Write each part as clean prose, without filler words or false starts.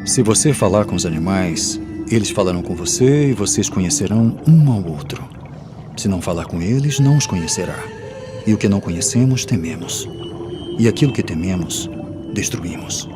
Se você falar com os animais, eles falarão com você e vocês conhecerão um ao outro. Se não falar com eles, não os conhecerá. E o que não conhecemos, tememos. E aquilo que tememos, destruímos.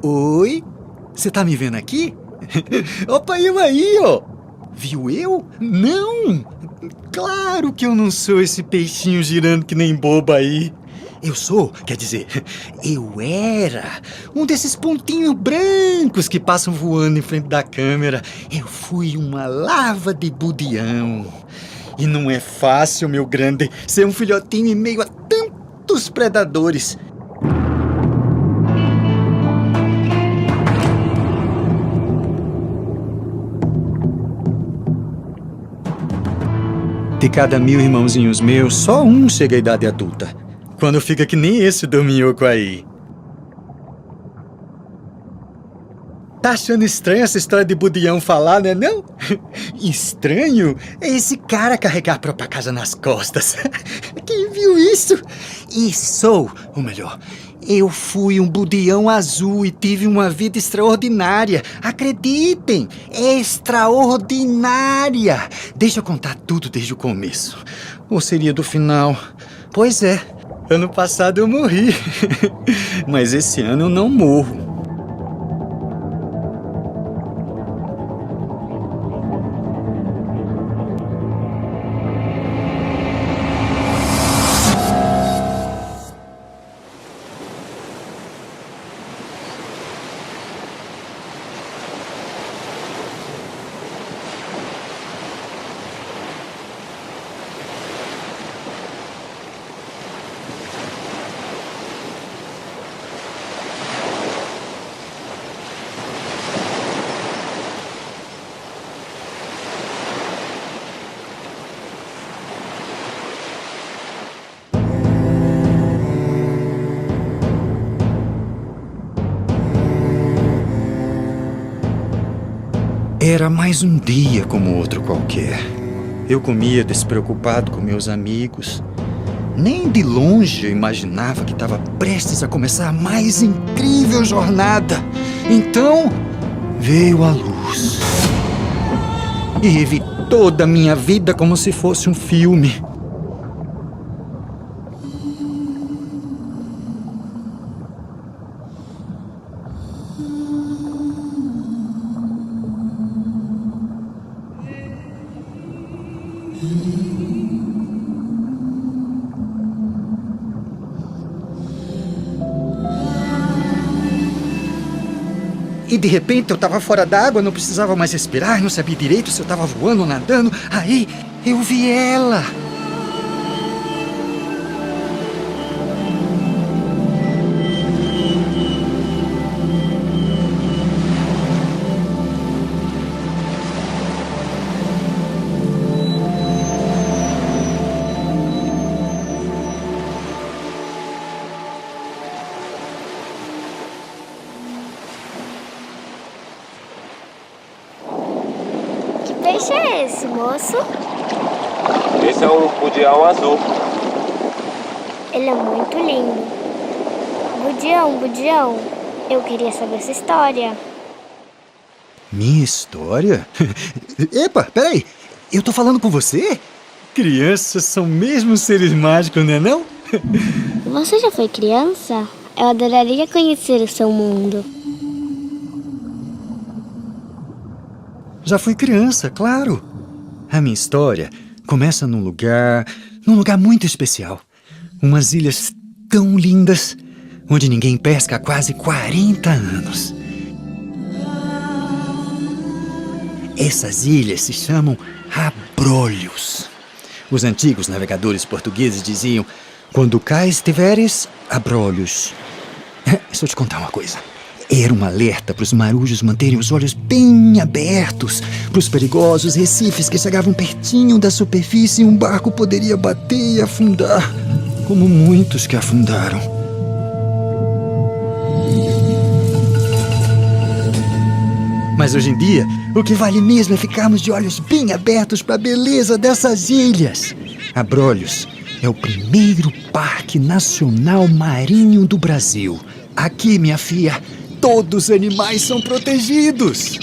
Oi? Você tá me vendo aqui? Opa, eu aí, ó! Viu eu? Não! Claro que eu não sou esse peixinho girando que nem boba aí. Eu sou, quer dizer, eu era um desses pontinhos brancos que passam voando em frente da câmera. Eu fui uma lava de budião. E não é fácil, meu grande, ser um filhotinho em meio a tantos predadores. De cada 1000 irmãozinhos meus, só um chega à idade adulta. Quando fica que nem esse dorminhoco aí. Tá achando estranho essa história de budião falar, né não? Estranho é esse cara carregar a própria casa nas costas. Quem viu isso? E sou, ou melhor, eu fui um budião azul e tive uma vida extraordinária. Acreditem, extraordinária. Deixa eu contar tudo desde o começo. Ou seria do final? Pois é, ano passado eu morri. Mas esse ano eu não morro. Era mais um dia como outro qualquer. Eu comia despreocupado com meus amigos. Nem de longe eu imaginava que estava prestes a começar a mais incrível jornada. Então, veio a luz. E revi toda a minha vida como se fosse um filme. E de repente eu estava fora d'água, não precisava mais respirar, não sabia direito se eu estava voando ou nadando. Aí eu vi ela. Que peixe é esse, moço? Esse é um budião azul. Ele é muito lindo. Budião, Budião, eu queria saber essa história. Minha história? Epa, peraí. Eu tô falando com você? Crianças são mesmo seres mágicos, né não? Você já foi criança? Eu adoraria conhecer o seu mundo. Já fui criança, claro. A minha história começa num lugar muito especial. Umas ilhas tão lindas, onde ninguém pesca há quase 40 anos. Essas ilhas se chamam Abrolhos. Os antigos navegadores portugueses diziam: quando cá estiveres, Abrolhos. Deixa eu te contar uma coisa. Era um alerta para os marujos manterem os olhos bem abertos para os perigosos recifes que chegavam pertinho da superfície e um barco poderia bater e afundar, como muitos que afundaram. Mas hoje em dia, o que vale mesmo é ficarmos de olhos bem abertos para a beleza dessas ilhas. Abrolhos é o primeiro parque nacional marinho do Brasil. Aqui, minha filha, todos os animais são protegidos.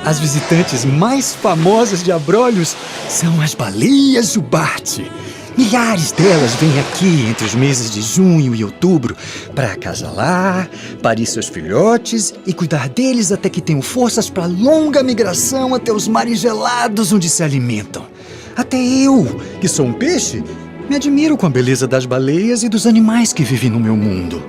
As visitantes mais famosas de Abrolhos são as baleias jubarte. Milhares delas vêm aqui entre os meses de junho e outubro para acasalar, parir seus filhotes e cuidar deles até que tenham forças para a longa migração até os mares gelados onde se alimentam. Até eu, que sou um peixe, me admiro com a beleza das baleias e dos animais que vivem no meu mundo.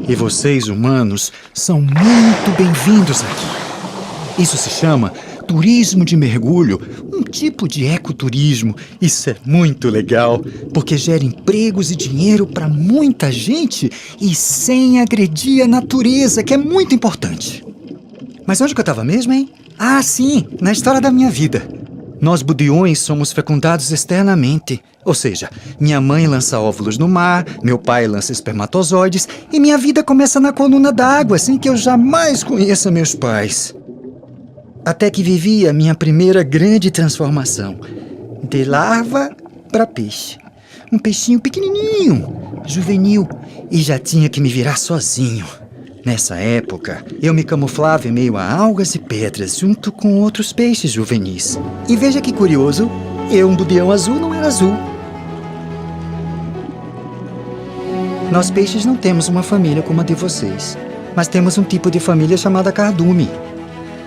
E vocês, humanos, são muito bem-vindos aqui. Isso se chama turismo de mergulho, um tipo de ecoturismo. Isso é muito legal, porque gera empregos e dinheiro para muita gente e sem agredir a natureza, que é muito importante. Mas onde que eu estava mesmo, hein? Ah, sim, na história da minha vida. Nós budeões somos fecundados externamente, ou seja, minha mãe lança óvulos no mar, meu pai lança espermatozoides e minha vida começa na coluna d'água, sem que eu jamais conheça meus pais. Até que vivi a minha primeira grande transformação, de larva para peixe. Um peixinho pequenininho, juvenil, e já tinha que me virar sozinho. Nessa época, eu me camuflava em meio a algas e pedras, junto com outros peixes juvenis. E veja que curioso, eu, um budeão azul, não era azul. Nós peixes não temos uma família como a de vocês, mas temos um tipo de família chamada cardume.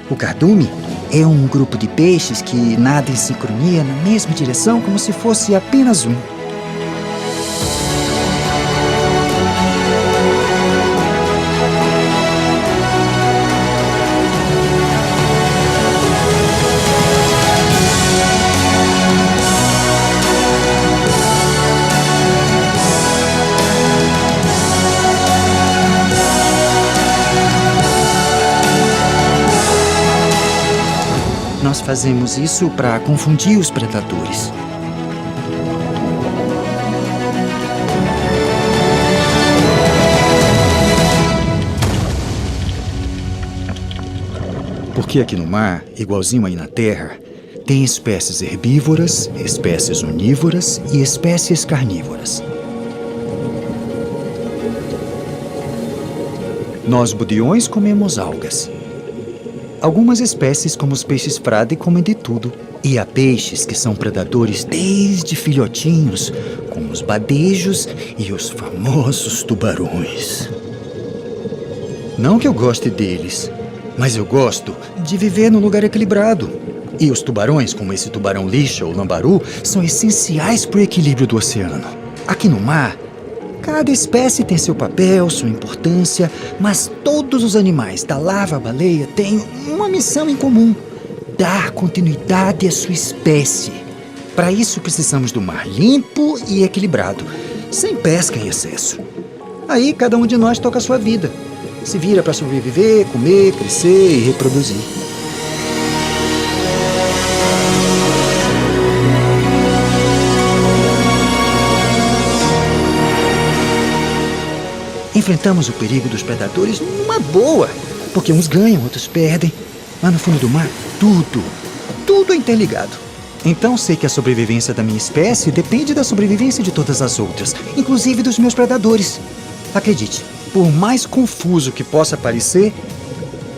O cardume é um grupo de peixes que nada em sincronia na mesma direção como se fosse apenas um. Nós fazemos isso para confundir os predadores. Porque aqui no mar, igualzinho aí na terra, tem espécies herbívoras, espécies onívoras e espécies carnívoras. Nós budeões comemos algas. Algumas espécies, como os peixes frade, comem de tudo. E há peixes que são predadores desde filhotinhos, como os badejos e os famosos tubarões. Não que eu goste deles, mas eu gosto de viver num lugar equilibrado. E os tubarões, como esse tubarão lixa ou lambaru, são essenciais para o equilíbrio do oceano. Aqui no mar, cada espécie tem seu papel, sua importância, mas todos os animais, da larva à baleia, têm uma missão em comum: dar continuidade à sua espécie. Para isso precisamos do mar limpo e equilibrado, sem pesca em excesso. Aí cada um de nós toca a sua vida. Se vira para sobreviver, comer, crescer e reproduzir. Enfrentamos o perigo dos predadores numa boa, porque uns ganham, outros perdem. Lá no fundo do mar, tudo é interligado. Então sei que a sobrevivência da minha espécie depende da sobrevivência de todas as outras, inclusive dos meus predadores. Acredite, por mais confuso que possa parecer,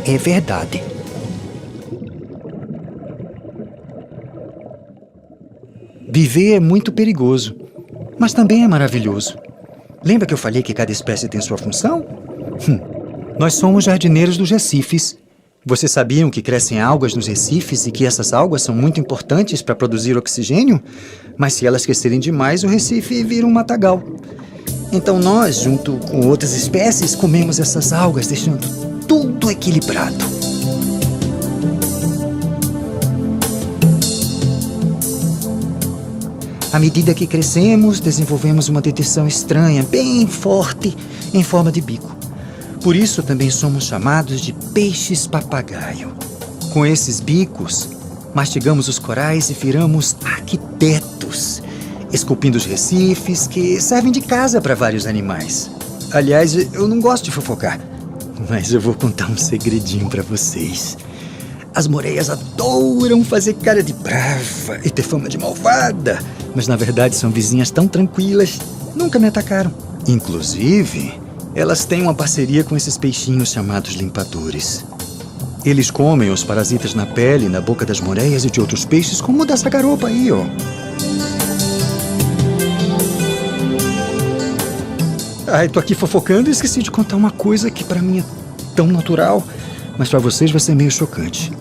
é verdade. Viver é muito perigoso, mas também é maravilhoso. Lembra que eu falei que cada espécie tem sua função? Nós somos jardineiros dos recifes. Vocês sabiam que crescem algas nos recifes e que essas algas são muito importantes para produzir oxigênio? Mas se elas crescerem demais, o recife vira um matagal. Então nós, junto com outras espécies, comemos essas algas, deixando tudo equilibrado. À medida que crescemos, desenvolvemos uma dentição estranha, bem forte, em forma de bico. Por isso também somos chamados de peixes papagaio. Com esses bicos, mastigamos os corais e viramos arquitetos, esculpindo os recifes que servem de casa para vários animais. Aliás, eu não gosto de fofocar, mas eu vou contar um segredinho para vocês. As moreias adoram fazer cara de brava e ter fama de malvada, mas na verdade são vizinhas tão tranquilas, nunca me atacaram. Inclusive, elas têm uma parceria com esses peixinhos chamados limpadores. Eles comem os parasitas na pele, na boca das moreias e de outros peixes, como o dessa garopa aí, ó. Ai, tô aqui fofocando e esqueci de contar uma coisa que pra mim é tão natural, mas pra vocês vai ser meio chocante.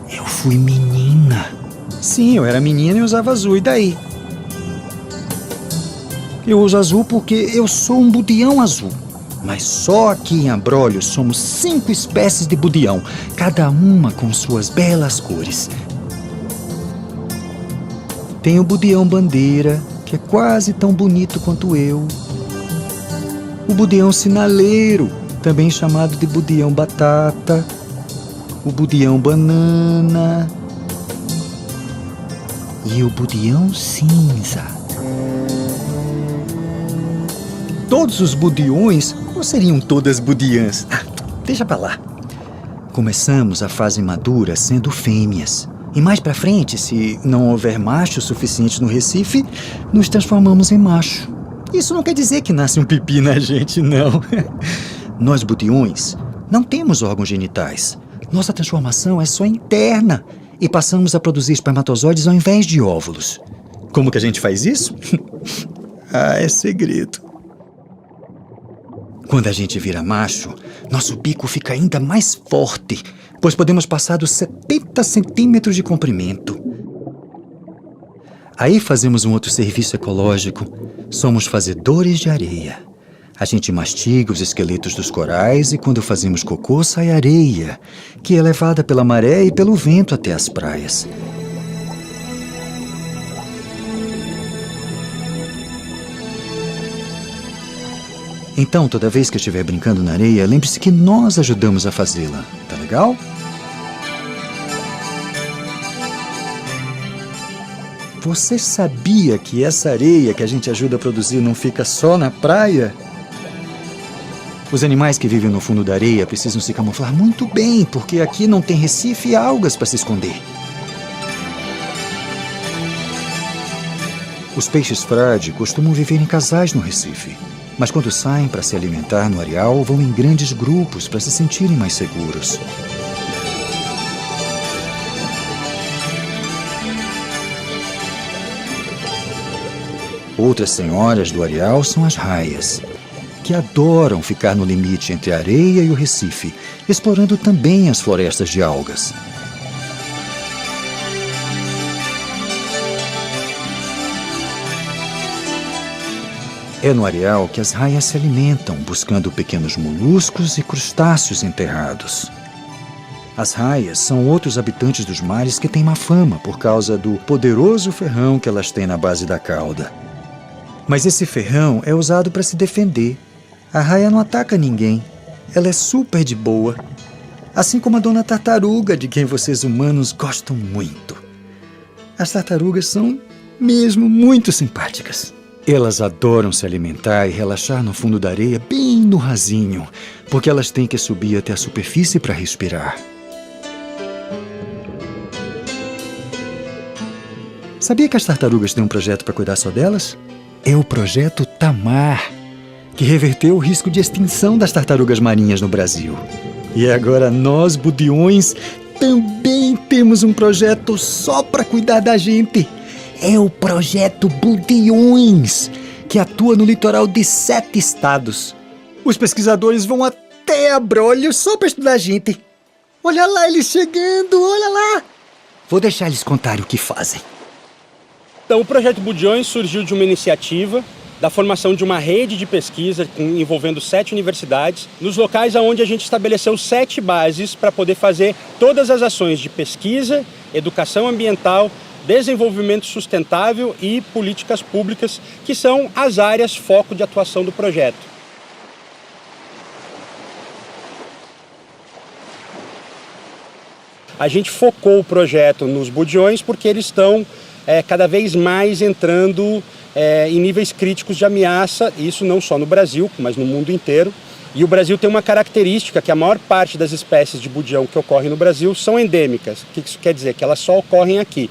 Eu fui menina. Sim, eu era menina e usava azul, e daí? Eu uso azul porque eu sou um budião azul. Mas só aqui em Abrolhos somos 5 espécies de budião, cada uma com suas belas cores. Tem o budião bandeira, que é quase tão bonito quanto eu. O budião sinaleiro, também chamado de budião batata. O budião banana. E o budião cinza. Todos os budiões, ou seriam todas budiãs? Deixa pra lá. Começamos a fase madura sendo fêmeas. E mais pra frente, se não houver machos suficientes no Recife, nos transformamos em macho. Isso não quer dizer que nasce um pipi na gente, não. Nós budiões não temos órgãos genitais. Nossa transformação é só interna e passamos a produzir espermatozoides ao invés de óvulos. Como que a gente faz isso? É segredo. Quando a gente vira macho, nosso bico fica ainda mais forte, pois podemos passar dos 70 centímetros de comprimento. Aí fazemos um outro serviço ecológico. Somos fazedores de areia. A gente mastiga os esqueletos dos corais e quando fazemos cocô sai areia, que é levada pela maré e pelo vento até as praias. Então, toda vez que estiver brincando na areia, lembre-se que nós ajudamos a fazê-la. Tá legal? Você sabia que essa areia que a gente ajuda a produzir não fica só na praia? Os animais que vivem no fundo da areia precisam se camuflar muito bem, porque aqui não tem recife e algas para se esconder. Os peixes frade costumam viver em casais no Recife. Mas quando saem para se alimentar no areal, vão em grandes grupos para se sentirem mais seguros. Outras senhoras do areal são as raias, que adoram ficar no limite entre a areia e o Recife, explorando também as florestas de algas. É no areal que as raias se alimentam, buscando pequenos moluscos e crustáceos enterrados. As raias são outros habitantes dos mares que têm má fama por causa do poderoso ferrão que elas têm na base da cauda. Mas esse ferrão é usado para se defender. A raia não ataca ninguém. Ela é super de boa. Assim como a dona tartaruga, de quem vocês humanos gostam muito. As tartarugas são mesmo muito simpáticas. Elas adoram se alimentar e relaxar no fundo da areia, bem no rasinho, porque elas têm que subir até a superfície para respirar. Sabia que as tartarugas têm um projeto para cuidar só delas? É o Projeto Tamar, que reverteu o risco de extinção das tartarugas marinhas no Brasil. E agora nós, Budeões, também temos um projeto só para cuidar da gente. É o Projeto Budeões, que atua no litoral de 7 estados. Os pesquisadores vão até Abrolhos só para estudar a gente. Olha lá eles chegando, olha lá. Vou deixar eles contarem o que fazem. Então, o Projeto Budeões surgiu de uma iniciativa da formação de uma rede de pesquisa envolvendo 7 universidades, nos locais onde a gente estabeleceu 7 bases para poder fazer todas as ações de pesquisa, educação ambiental, desenvolvimento sustentável e políticas públicas, que são as áreas foco de atuação do projeto. A gente focou o projeto nos budeões porque eles estão cada vez mais entrando em níveis críticos de ameaça, isso não só no Brasil, mas no mundo inteiro. E o Brasil tem uma característica que a maior parte das espécies de budeão que ocorrem no Brasil são endêmicas. O que isso quer dizer? Que elas só ocorrem aqui.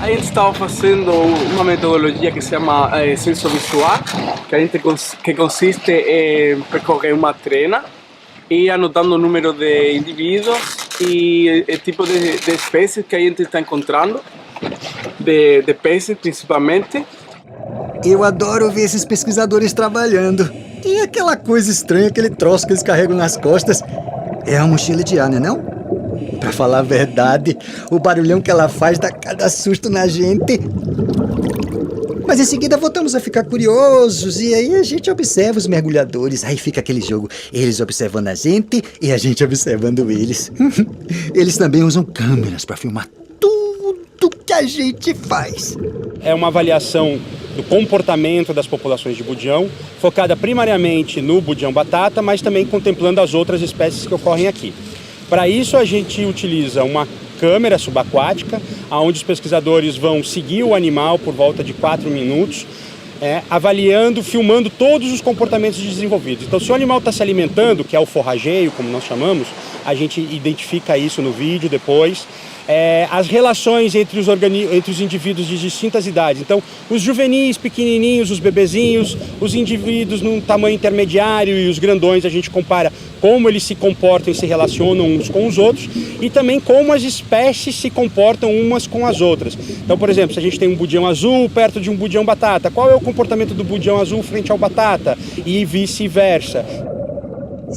A gente estava fazendo uma metodologia que se chama censo visual, que consiste em percorrer uma trena e anotando o número de indivíduos e o tipo de espécies que a gente está encontrando, de peixes principalmente. Eu adoro ver esses pesquisadores trabalhando. E aquela coisa estranha, aquele troço que eles carregam nas costas. É a mochila de ar, não é não? Pra falar a verdade, o barulhão que ela faz dá cada susto na gente. Mas em seguida voltamos a ficar curiosos e aí a gente observa os mergulhadores. Aí fica aquele jogo, eles observando a gente e a gente observando eles. Eles também usam câmeras pra filmar tudo que a gente faz. É uma avaliação do comportamento das populações de budeão, focada primariamente no budeão batata, mas também contemplando as outras espécies que ocorrem aqui. Para isso, a gente utiliza uma câmera subaquática, onde os pesquisadores vão seguir o animal por volta de 4 minutos, avaliando, filmando todos os comportamentos desenvolvidos. Então, se o animal está se alimentando, que é o forrageio, como nós chamamos, a gente identifica isso no vídeo depois. As relações entre os indivíduos de distintas idades. Então, os juvenis, pequenininhos, os bebezinhos, os indivíduos num tamanho intermediário e os grandões, a gente compara como eles se comportam e se relacionam uns com os outros e também como as espécies se comportam umas com as outras. Então, por exemplo, se a gente tem um budeão azul perto de um budeão batata, qual é o comportamento do budeão azul frente ao batata? E vice-versa.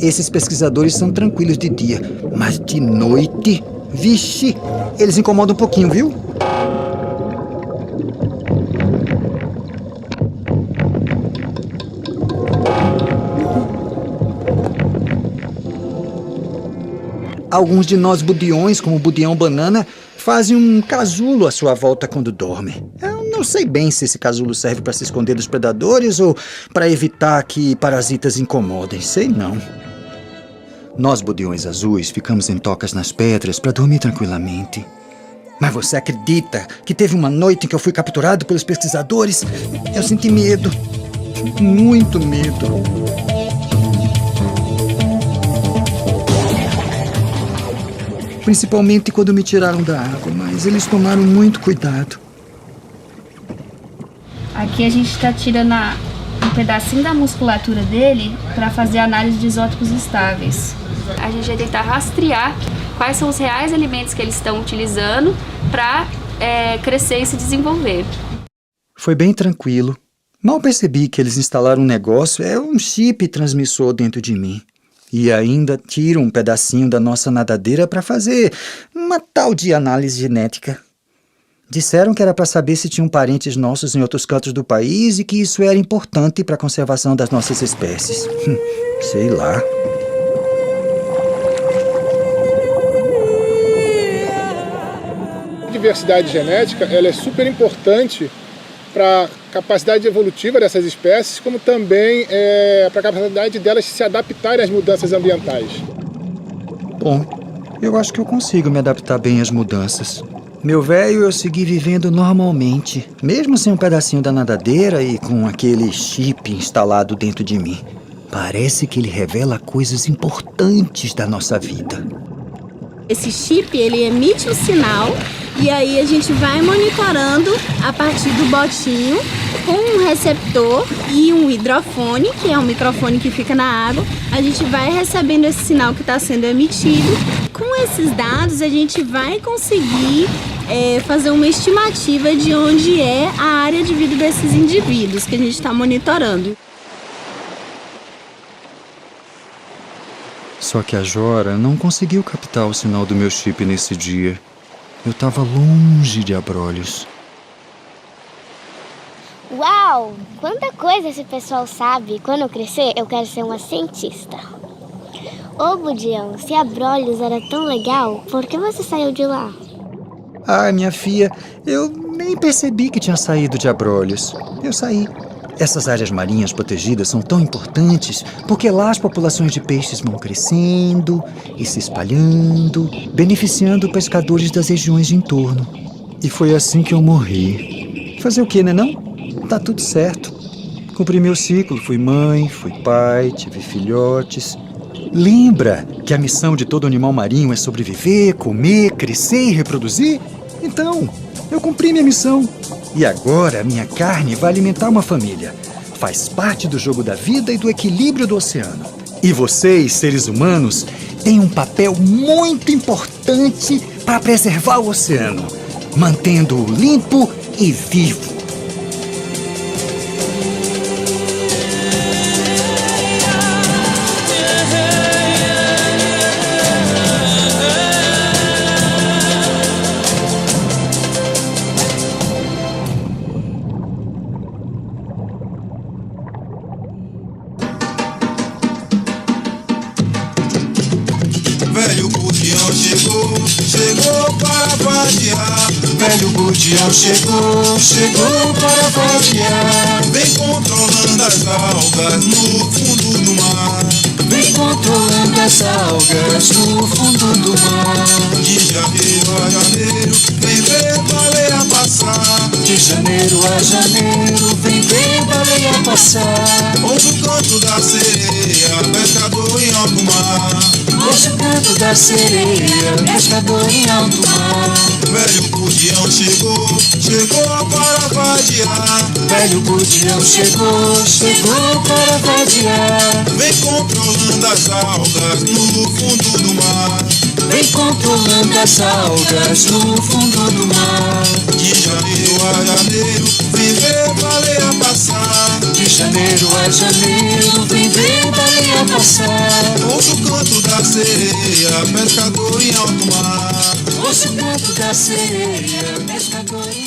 Esses pesquisadores são tranquilos de dia, mas de noite... Vixe, eles incomodam um pouquinho, viu? Alguns de nós budeões, como o budeão banana, fazem um casulo à sua volta quando dorme. Eu não sei bem se esse casulo serve para se esconder dos predadores ou para evitar que parasitas incomodem, sei não. Nós, budeões azuis, ficamos em tocas nas pedras para dormir tranquilamente. Mas você acredita que teve uma noite em que eu fui capturado pelos pesquisadores? Eu senti medo. Muito medo. Principalmente quando me tiraram da água, mas eles tomaram muito cuidado. Aqui a gente está tirando um pedacinho da musculatura dele para fazer análise de isótopos estáveis. A gente vai tentar rastrear quais são os reais alimentos que eles estão utilizando para crescer e se desenvolver. Foi bem tranquilo. Mal percebi que eles instalaram um negócio, um chip transmissor dentro de mim. E ainda tiram um pedacinho da nossa nadadeira para fazer uma tal de análise genética. Disseram que era para saber se tinham parentes nossos em outros cantos do país e que isso era importante para a conservação das nossas espécies. Sei lá. diversidade genética ela é super importante para a capacidade evolutiva dessas espécies, como também para a capacidade delas se adaptarem às mudanças ambientais. Bom, eu acho que eu consigo me adaptar bem às mudanças. Meu velho, eu segui vivendo normalmente, mesmo sem um pedacinho da nadadeira e com aquele chip instalado dentro de mim. Parece que ele revela coisas importantes da nossa vida. Esse chip, ele emite um sinal e aí a gente vai monitorando a partir do botinho com um receptor e um hidrofone, que é um microfone que fica na água. A gente vai recebendo esse sinal que está sendo emitido. Com esses dados, a gente vai conseguir fazer uma estimativa de onde é a área de vida desses indivíduos que a gente está monitorando. Só que a Jora não conseguiu captar o sinal do meu chip nesse dia. Eu estava longe de Abrolhos. Uau! Quanta coisa esse pessoal sabe! Quando eu crescer, eu quero ser uma cientista. Ô, Budião, se Abrolhos era tão legal, por que você saiu de lá? Ah, minha filha, eu nem percebi que tinha saído de Abrolhos. Eu saí. Essas áreas marinhas protegidas são tão importantes porque lá as populações de peixes vão crescendo e se espalhando, beneficiando pescadores das regiões de entorno. E foi assim que eu morri. Fazer o quê, né não? Tá tudo certo. Cumpri meu ciclo, fui mãe, fui pai, tive filhotes. Lembra que a missão de todo animal marinho é sobreviver, comer, crescer e reproduzir? Então, eu cumpri minha missão. E agora minha carne vai alimentar uma família. Faz parte do jogo da vida e do equilíbrio do oceano. E vocês, seres humanos, têm um papel muito importante para preservar o oceano, mantendo-o limpo e vivo. Velho Budião chegou para vadiar. Velho Budião chegou para vadiar. Vem controlando as algas no fundo do mar. Vem controlando as algas no fundo do mar. De janeiro a janeiro, vem ver baleia passar. De janeiro a janeiro, vem ver baleia passar. Ouve o canto da sereia, pescador em alto mar. Ouve o canto da sereia, pescador em alto mar. Velho Budião chegou para vadiar. Velho Budião chegou para vadiar. Vem controlando as algas no fundo do mar. Vem controlando as algas no fundo do mar. De janeiro a janeiro, vem ver baleia passar. De janeiro a janeiro, vem ver baleia passar. Ouça o canto da sereia, pescador em alto mar. Ouça o canto da sereia, pescador em alto mar.